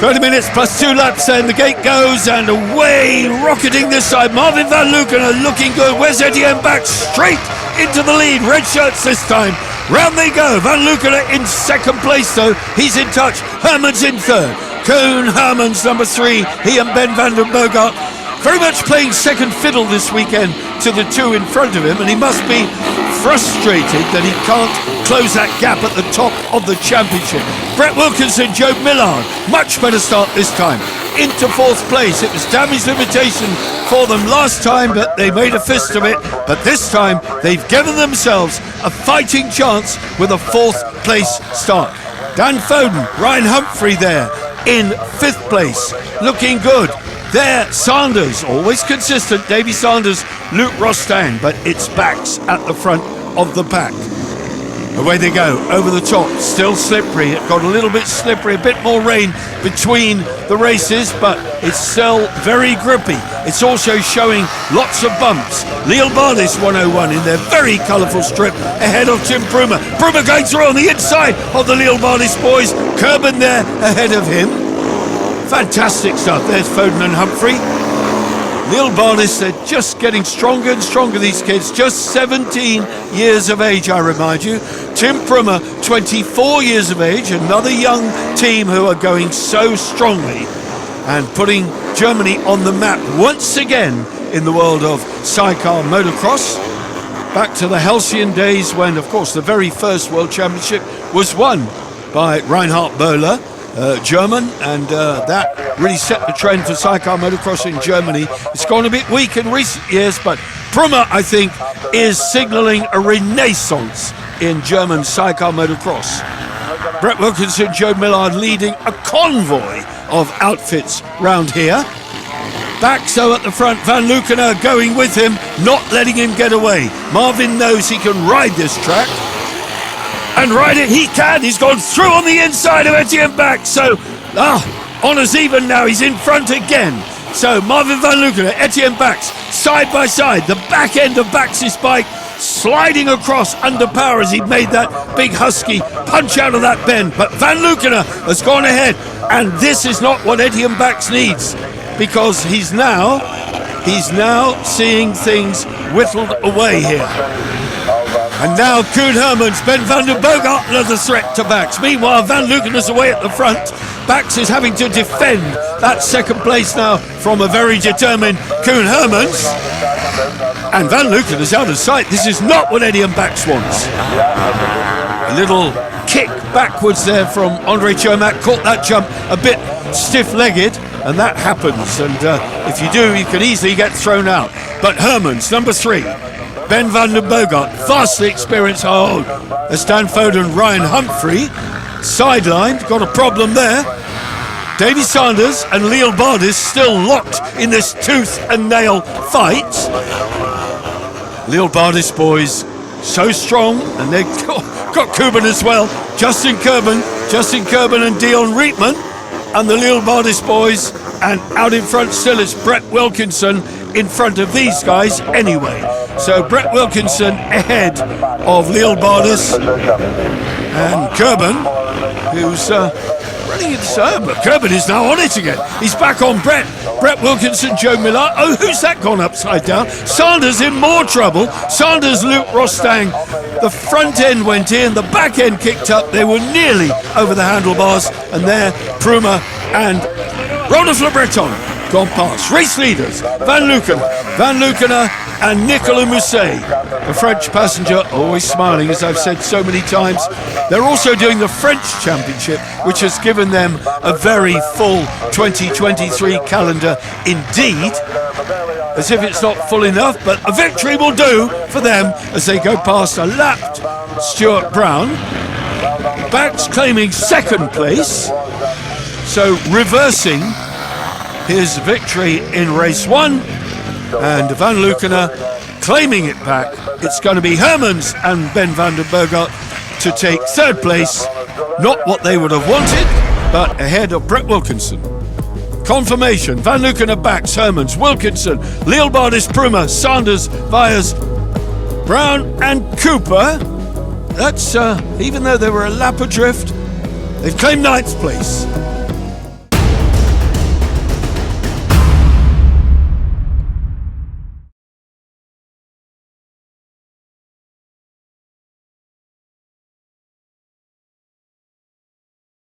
30 minutes plus 2 laps, and the gate goes, and away, rocketing this side. Marvin van Lukenen looking good. Where's Etienne back? Straight into the lead. Red shirts this time. Round they go. Van Lukenen in second place, though. He's in touch. Hermans in third. Koen Hermans, number 3. He and Ben van den Bogart very much playing second fiddle this weekend to the 2 in front of him, and he must be frustrated that he can't close that gap at the top of the championship. Brett Wilkinson, Joe Millard, much better start this time, into 4th place. It was damage limitation for them last time, but they made a fist of it. But this time they've given themselves a fighting chance with a 4th place start. Dan Foden, Ryan Humphrey there in 5th place, looking good. There, Sanders, always consistent, Davy Sanders, Luke Rostang, but it's Bax at the front of the pack. Away they go, over the top, still slippery. It got a little bit slippery, a bit more rain between the races, but it's still very grippy. It's also showing lots of bumps. Lille Bardis 101 in their very colourful strip ahead of Tim Prumer. Prumer going through on the inside of the Lille Bardis boys. Kerben there ahead of him. Fantastic stuff. There's Foden and Humphrey. Lille Bardis, they're just getting stronger and stronger, these kids. Just 17 years of age, I remind you. Tim Prumer, 24 years of age. Another young team who are going so strongly and putting Germany on the map once again in the world of Sidecar Motocross. Back to the halcyon days when, of course, the very first World Championship was won by Reinhard Böhler, German, and that really set the trend for Sidecar Motocross in Germany. It's gone a bit weak in recent years, but Prumer, I think, is signalling a renaissance in German Sidecar Motocross. Brett Wilkinson, Joe Millard leading a convoy of outfits round here. Baxo at the front, Van Lukenen going with him, not letting him get away. Marvin knows he can ride this track. And ride it he can. He's gone through on the inside of Etienne Bax. So, honours even now. He's in front again. So, Marvin van Lukenen, Etienne Bax, side by side. The back end of Bax's bike sliding across under power as he made that big husky punch out of that bend. But Van Lukenen has gone ahead. And this is not what Etienne Bax needs, because he's now seeing things whittled away here. And now Koen Hermans, Ben van den Bogart, another threat to Bax. Meanwhile, Van Lukenen is away at the front. Bax is having to defend that second place now from a very determined Koen Hermans. And Van Lukenen is out of sight. This is not what Etienne Bax wants. A little kick backwards there from Andre Chomak. Caught that jump a bit stiff-legged, and that happens. And if you do, you can easily get thrown out. But Hermans, number 3. Ben van den Bogart, vastly experienced. There's Dan Foden, Ryan Humphrey, sidelined, got a problem there. Davy Sanders and Lille Bardis still locked in this tooth and nail fight. Lille Bardis boys, so strong, and they've got Kuban as well. Justin Kerben and Dion Rietman, and the Lille Bardis boys, and out in front still it's Brett Wilkinson in front of these guys anyway. So Brett Wilkinson ahead of Lille Bardis and Kerben, who's running inside, but Kerben is now on it again. He's back on Brett Wilkinson, Joe Millard. Oh, who's that gone upside down? Sanders in more trouble. Sanders, Luke Rostang. The front end went in, the back end kicked up. They were nearly over the handlebars, and there Prumer and Ronald Le Breton gone past. Race leaders, Van Lukenen and Nicolas Mousset. The French passenger, always smiling, as I've said so many times. They're also doing the French Championship, which has given them a very full 2023 calendar indeed. As if it's not full enough, but a victory will do for them as they go past a lapped Stuart Brown. Bax claiming second place, so reversing his victory in race 1, and Van Lukenen claiming it back. It's going to be Hermans and Ben van den Bogart to take third place. Not what they would have wanted, but ahead of Brett Wilkinson. Confirmation, Van Lukenen, Bax, Hermans, Wilkinson, Lille Bardis, Prumer, Sanders, Vyers, Brown and Cooper. That's, even though they were a lap adrift, they've claimed 9th place.